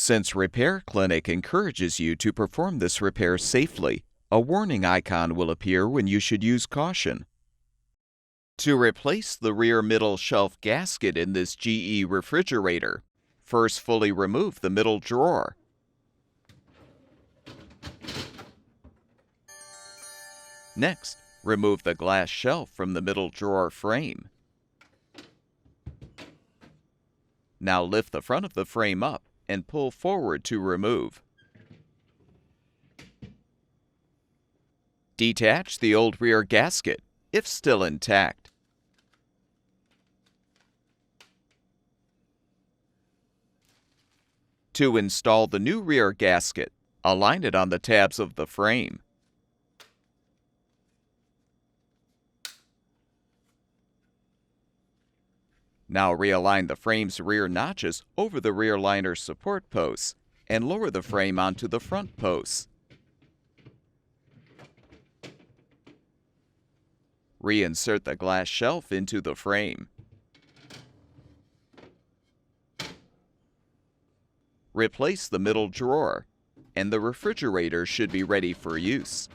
Since Repair Clinic encourages you to perform this repair safely, a warning icon will appear when you should use caution. To replace the rear middle shelf gasket in this GE refrigerator, first fully remove the middle drawer. Next, remove the glass shelf from the middle drawer frame. Now lift the front of the frame up and pull forward to remove. Detach the old rear gasket, if still intact. To install the new rear gasket, align it on the tabs of the frame. Now realign the frame's rear notches over the rear liner support posts and lower the frame onto the front posts. Reinsert the glass shelf into the frame. Replace the middle drawer, and the refrigerator should be ready for use.